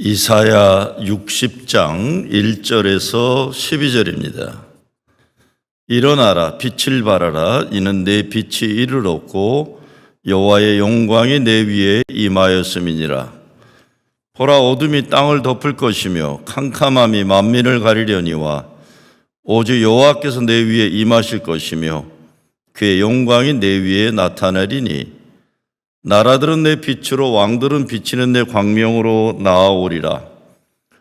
이사야 60장 1절에서 12절입니다. 일어나라 빛을 발하라 이는 내 빛이 이르렀고 여호와의 영광이 내 위에 임하였음이니라. 보라 어둠이 땅을 덮을 것이며 캄캄함이 만민을 가리려니와 오직 여호와께서 내 위에 임하실 것이며 그의 영광이 내 위에 나타나리니 나라들은 내 빛으로 왕들은 비치는 내 광명으로 나아오리라.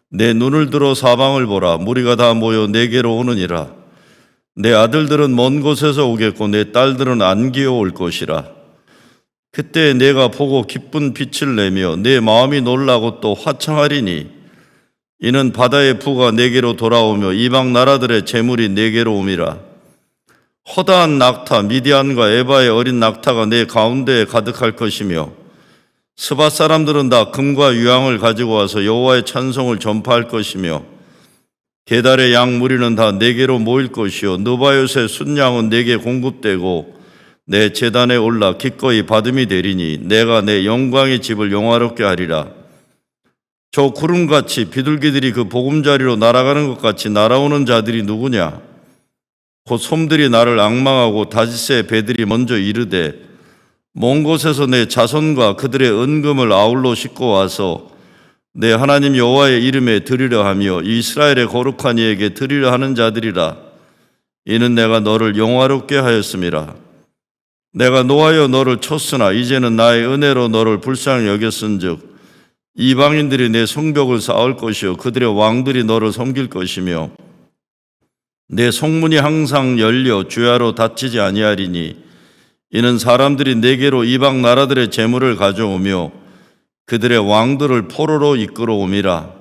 내 눈을 들어 사방을 보라. 무리가 다 모여 내게로 오느니라. 내 아들들은 먼 곳에서 오겠고 내 딸들은 안기어 올 것이라. 그때 내가 보고 기쁜 빛을 내며 내 마음이 놀라고 또 화창하리니 이는 바다의 부가 내게로 돌아오며 이방 나라들의 재물이 내게로 옴이라. 허다한 낙타 미디안과 에바의 어린 낙타가 내 가운데에 가득할 것이며 스바 사람들은 다 금과 유황을 가지고 와서 여호와의 찬송을 전파할 것이며 게달의 양 무리는 다 내게로 모일 것이요 느바요스의 순양은 내게 공급되고 내 제단에 올라 기꺼이 받음이 되리니 내가 내 영광의 집을 영화롭게 하리라. 저 구름같이 비둘기들이 그 보금자리로 날아가는 것 같이 날아오는 자들이 누구냐? 곧 솜들이 나를 앙망하고 다윗의 배들이 먼저 이르되 먼 곳에서 내 자손과 그들의 은금을 아울러 싣고 와서 내 하나님 여호와의 이름에 드리려 하며 이스라엘의 거룩한 이에게 드리려 하는 자들이라. 이는 내가 너를 영화롭게 하였음이라. 내가 노하여 너를 쳤으나 이제는 나의 은혜로 너를 불쌍히 여겼은즉 이방인들이 내 성벽을 쌓을 것이요 그들의 왕들이 너를 섬길 것이며 내 성문이 항상 열려 주야로 닫히지 아니하리니 이는 사람들이 내게로 이방 나라들의 재물을 가져오며 그들의 왕들을 포로로 이끌어옴이라.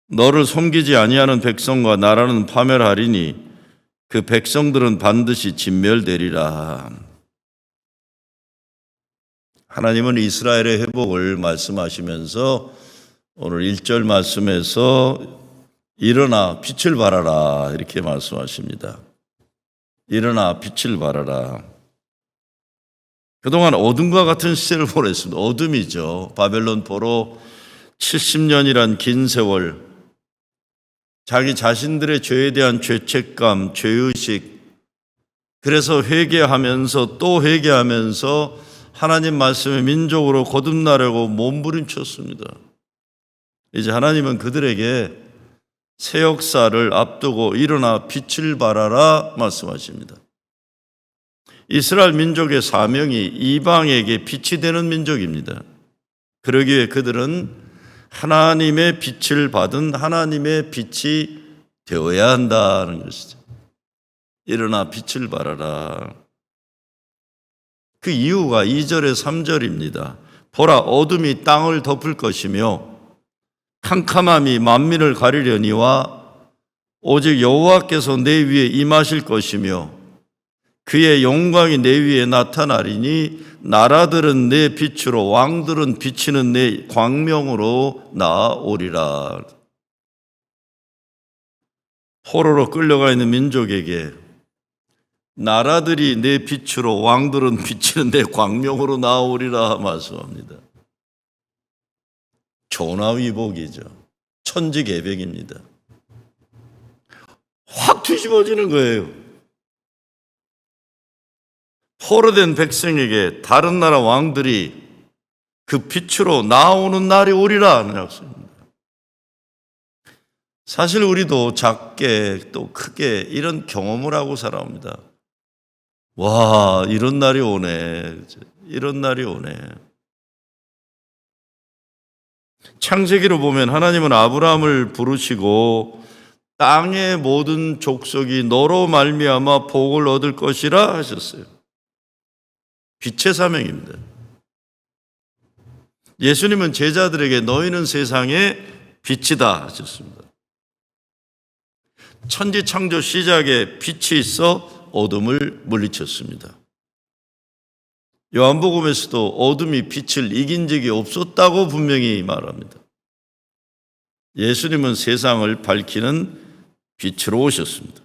너를 섬기지 아니하는 백성과 나라는 파멸하리니 그 백성들은 반드시 진멸되리라. 하나님은 이스라엘의 회복을 말씀하시면서 오늘 1절 말씀에서 일어나 빛을 발하라 이렇게 말씀하십니다. 일어나 빛을 발하라. 그동안 어둠과 같은 시대를 보냈습니다. 어둠이죠. 바벨론 포로 70년이란 긴 세월, 자기 자신들의 죄에 대한 죄책감, 죄의식, 그래서 회개하면서 또 회개하면서 하나님 말씀의 민족으로 거듭나려고 몸부림쳤습니다. 이제 하나님은 그들에게 새 역사를 앞두고 일어나 빛을 발하라 말씀하십니다. 이스라엘 민족의 사명이 이방에게 빛이 되는 민족입니다. 그러기에 그들은 하나님의 빛을 받은 하나님의 빛이 되어야 한다는 것이죠. 일어나 빛을 발하라. 그 이유가 2절에 3절입니다. 보라 어둠이 땅을 덮을 것이며 캄캄함이 만민을 가리려니와 오직 여호와께서 내 위에 임하실 것이며 그의 영광이 내 위에 나타나리니 나라들은 내 빛으로 왕들은 비치는 내 광명으로 나아오리라. 포로로 끌려가 있는 민족에게 나라들이 내 빛으로 왕들은 비치는 내 광명으로 나아오리라 말씀합니다. 조나위복이죠. 천지개벽입니다. 확 뒤집어지는 거예요. 포로된 백성에게 다른 나라 왕들이 그 빛으로 나오는 날이 오리라 하는 약속입니다. 사실 우리도 작게 또 크게 이런 경험을 하고 살아옵니다. 와, 이런 날이 오네. 이런 날이 오네. 창세기로 보면 하나님은 아브라함을 부르시고 땅의 모든 족속이 너로 말미암아 복을 얻을 것이라 하셨어요. 빛의 사명입니다. 예수님은 제자들에게 너희는 세상의 빛이다 하셨습니다. 천지 창조 시작에 빛이 있어 어둠을 물리쳤습니다. 요한복음에서도 어둠이 빛을 이긴 적이 없었다고 분명히 말합니다. 예수님은 세상을 밝히는 빛으로 오셨습니다.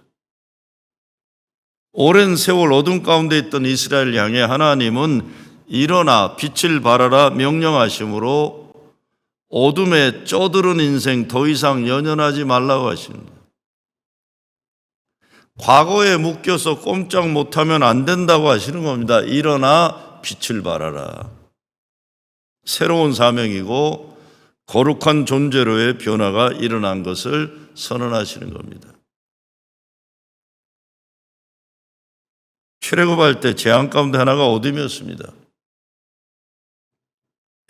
오랜 세월 어둠 가운데 있던 이스라엘을 향해 하나님은 일어나 빛을 발하라 명령하심으로 어둠에 쩌들은 인생 더 이상 연연하지 말라고 하십니다. 과거에 묶여서 꼼짝 못하면 안 된다고 하시는 겁니다. 일어나 빛을 발하라. 새로운 사명이고 거룩한 존재로의 변화가 일어난 것을 선언하시는 겁니다. 출애굽할 때 재앙 가운데 하나가 어둠이었습니다.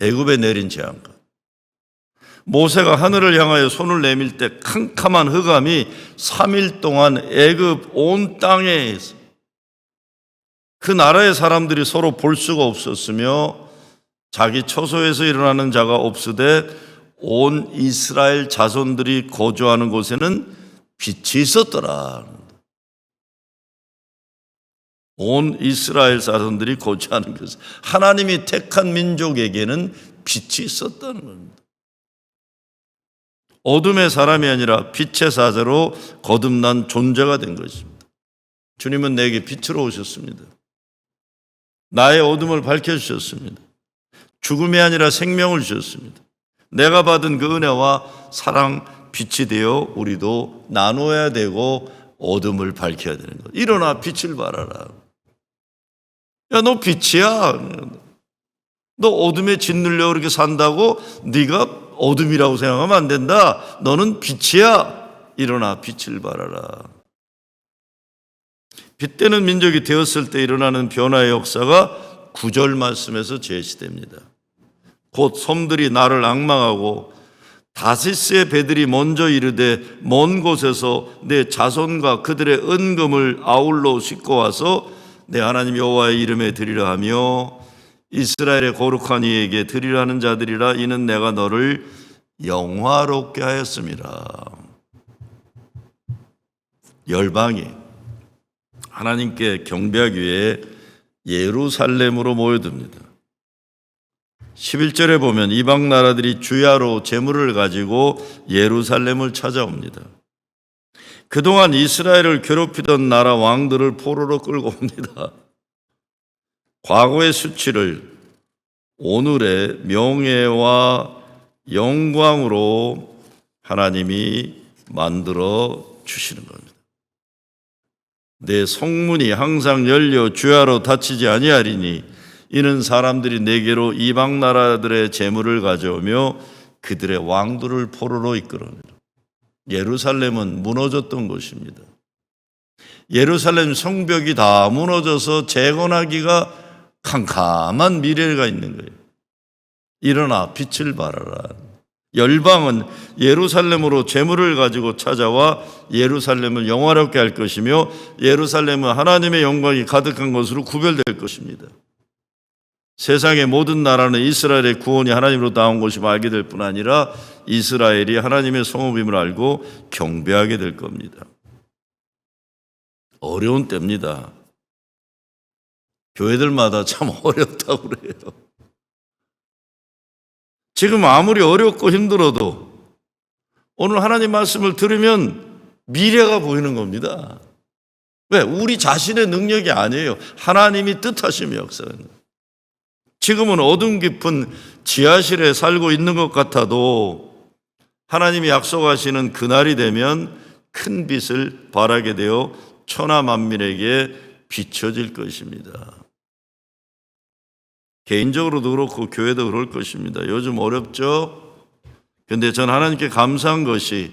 애굽에 내린 재앙과 모세가 하늘을 향하여 손을 내밀 때 캄캄한 흑암이 3일 동안 애굽 온 땅에 그 나라의 사람들이 서로 볼 수가 없었으며 자기 처소에서 일어나는 자가 없으되 온 이스라엘 자손들이 거주하는 곳에는 빛이 있었더라. 온 이스라엘 자손들이 거주하는 곳에 하나님이 택한 민족에게는 빛이 있었다는 겁니다. 어둠의 사람이 아니라 빛의 사자로 거듭난 존재가 된 것입니다. 주님은 내게 빛으로 오셨습니다. 나의 어둠을 밝혀주셨습니다. 죽음이 아니라 생명을 주셨습니다. 내가 받은 그 은혜와 사랑, 빛이 되어 우리도 나눠야 되고 어둠을 밝혀야 되는 것. 일어나 빛을 발하라. 야, 너 빛이야. 너 어둠에 짓눌려 그렇게 산다고 네가 어둠이라고 생각하면 안 된다. 너는 빛이야. 일어나 빛을 발하라. 빛되는 민족이 되었을 때 일어나는 변화의 역사가 9절 말씀에서 제시됩니다. 곧 섬들이 나를 앙망하고 다시스의 배들이 먼저 이르되 먼 곳에서 내 자손과 그들의 은금을 아울러 싣고 와서 내 하나님 여호와의 이름에 드리려 하며 이스라엘의 거룩한 이에게 드리라는 자들이라. 이는 내가 너를 영화롭게 하였습니다. 열방이 하나님께 경배하기 위해 예루살렘으로 모여듭니다. 11절에 보면 이방 나라들이 주야로 제물을 가지고 예루살렘을 찾아옵니다. 그동안 이스라엘을 괴롭히던 나라 왕들을 포로로 끌고 옵니다. 과거의 수치를 오늘의 명예와 영광으로 하나님이 만들어 주시는 겁니다. 내 성문이 항상 열려 주야로 닫히지 아니하리니 이는 사람들이 내게로 이방 나라들의 재물을 가져오며 그들의 왕들을 포로로 이끌어내라. 예루살렘은 무너졌던 곳입니다. 예루살렘 성벽이 다 무너져서 재건하기가 캄캄한 미래가 있는 거예요. 일어나 빛을 발하라. 열방은 예루살렘으로 재물을 가지고 찾아와 예루살렘을 영화롭게 할 것이며 예루살렘은 하나님의 영광이 가득한 것으로 구별될 것입니다. 세상의 모든 나라는 이스라엘의 구원이 하나님으로 나온 것임을 알게 될 뿐 아니라 이스라엘이 하나님의 성읍임을 알고 경배하게 될 겁니다. 어려운 때입니다. 교회들마다 참 어렵다고 그래요. 지금 아무리 어렵고 힘들어도 오늘 하나님 말씀을 들으면 미래가 보이는 겁니다. 왜? 우리 자신의 능력이 아니에요. 하나님이 뜻하심이 역사는. 지금은 어둠 깊은 지하실에 살고 있는 것 같아도 하나님이 약속하시는 그날이 되면 큰 빛을 발하게 되어 천하 만민에게 비춰질 것입니다. 개인적으로도 그렇고 교회도 그럴 것입니다. 요즘 어렵죠? 그런데 전 하나님께 감사한 것이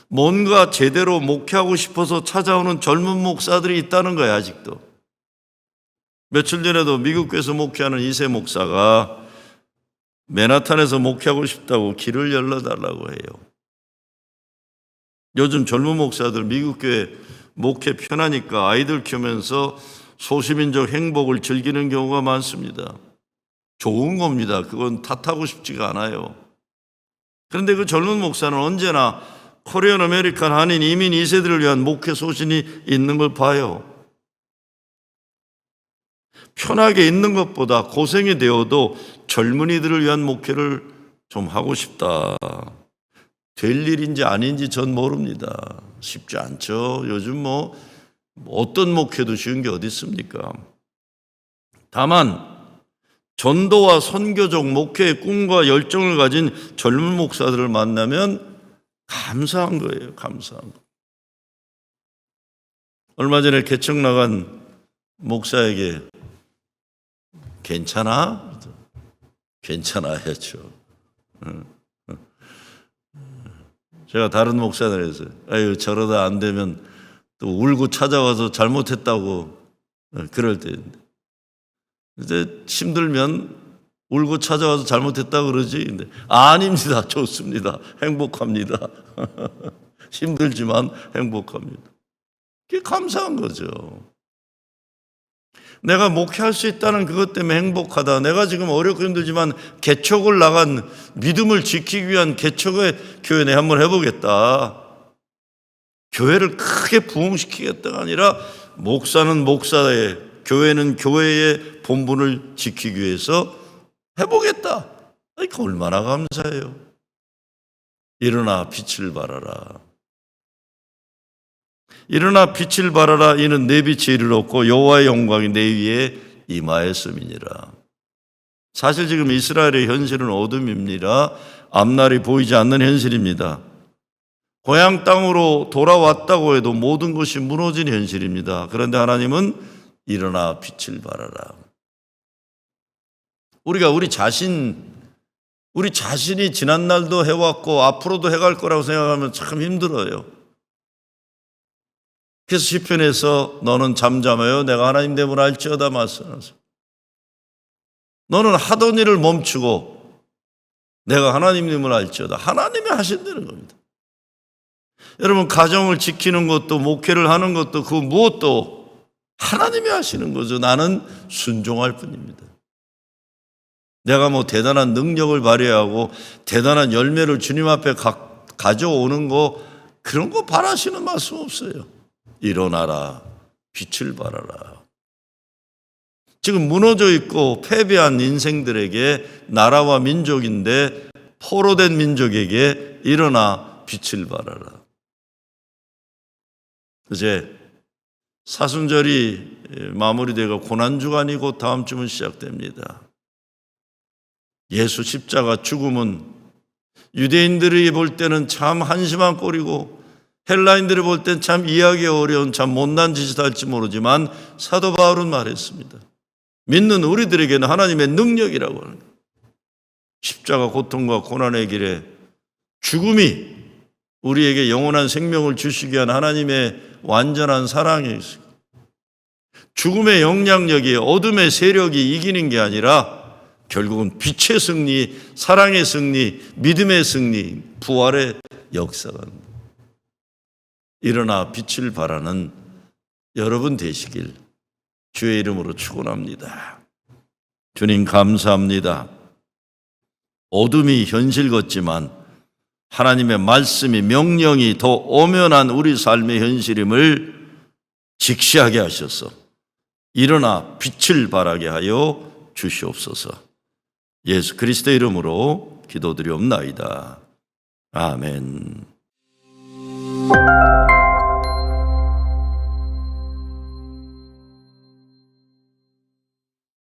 뭔가 제대로 목회하고 싶어서 찾아오는 젊은 목사들이 있다는 거예요. 아직도. 며칠 전에도 미국 교회에서 목회하는 2세 목사가 맨하탄에서 목회하고 싶다고 길을 열어달라고 해요. 요즘 젊은 목사들 미국 교회 목회 편하니까 아이들 키우면서 소시민족 행복을 즐기는 경우가 많습니다. 좋은 겁니다. 그건 탓하고 싶지가 않아요. 그런데 그 젊은 목사는 언제나 코리안 아메리칸 한인 이민 2세들을 위한 목회 소신이 있는 걸 봐요. 편하게 있는 것보다 고생이 되어도 젊은이들을 위한 목회를 좀 하고 싶다. 될 일인지 아닌지 전 모릅니다. 쉽지 않죠. 요즘 어떤 목회도 쉬운 게 어디 있습니까? 다만 전도와 선교적 목회의 꿈과 열정을 가진 젊은 목사들을 만나면 감사한 거예요. 감사한 거. 얼마 전에 개척 나간 목사에게 괜찮아? 괜찮아야죠. 제가 다른 목사들에서 아유 저러다 안 되면 또 울고 찾아와서 잘못했다고 그럴 때인데 이제 힘들면 울고 찾아와서 잘못했다고 그러지. 근데 아닙니다. 좋습니다. 행복합니다. 힘들지만 행복합니다. 그게 감사한 거죠. 내가 목회할 수 있다는 그것 때문에 행복하다. 내가 지금 어렵고 힘들지만 개척을 나간 믿음을 지키기 위한 개척의 교회 내 한번 해보겠다. 교회를 크게 부흥시키겠다가 아니라 목사는 목사의, 교회는 교회의 본분을 지키기 위해서 해보겠다. 그 얼마나 감사해요. 일어나 빛을 발하라. 일어나 빛을 발하라. 이는 내 빛이 이르렀고 여호와의 영광이 내 위에 임하였음이니라. 사실 지금 이스라엘의 현실은 어둠입니다. 앞날이 보이지 않는 현실입니다. 고향 땅으로 돌아왔다고 해도 모든 것이 무너진 현실입니다. 그런데 하나님은 일어나 빛을 발하라. 우리가 우리 자신이 지난날도 해왔고 앞으로도 해갈 거라고 생각하면 참 힘들어요. 그래서 시편에서 너는 잠잠하여 내가 하나님 됨을 알지어다 말씀하세요. 너는 하던 일을 멈추고 내가 하나님됨을 알지어다. 하나님이 하신다는 겁니다. 여러분 가정을 지키는 것도 목회를 하는 것도 그 무엇도 하나님이 하시는 거죠. 나는 순종할 뿐입니다. 내가 뭐 대단한 능력을 발휘하고 대단한 열매를 주님 앞에 가져오는 거 그런 거 바라시는 말씀 없어요. 일어나라 빛을 발하라. 지금 무너져 있고 패배한 인생들에게 나라와 민족인데 포로된 민족에게 일어나 빛을 발하라. 이제 사순절이 마무리되고 고난주간이고 다음 주면 시작됩니다. 예수 십자가 죽음은 유대인들이 볼 때는 참 한심한 꼴이고 헬라인들이 볼 땐 참 이해하기 어려운 참 못난 짓을 할지 모르지만 사도 바울은 말했습니다. 믿는 우리들에게는 하나님의 능력이라고 하는 거예요. 십자가 고통과 고난의 길에 죽음이 우리에게 영원한 생명을 주시기 위한 하나님의 완전한 사랑이 있어요. 죽음의 영향력이 어둠의 세력이 이기는 게 아니라 결국은 빛의 승리, 사랑의 승리, 믿음의 승리, 부활의 역사가 일어나 빛을 발하는 여러분 되시길 주의 이름으로 축원합니다. 주님 감사합니다. 어둠이 현실 같지만 하나님의 말씀이 명령이 더 엄연한 우리 삶의 현실임을 직시하게 하셔서 일어나 빛을 발하게 하여 주시옵소서. 예수 그리스도의 이름으로 기도드리옵나이다. 아멘.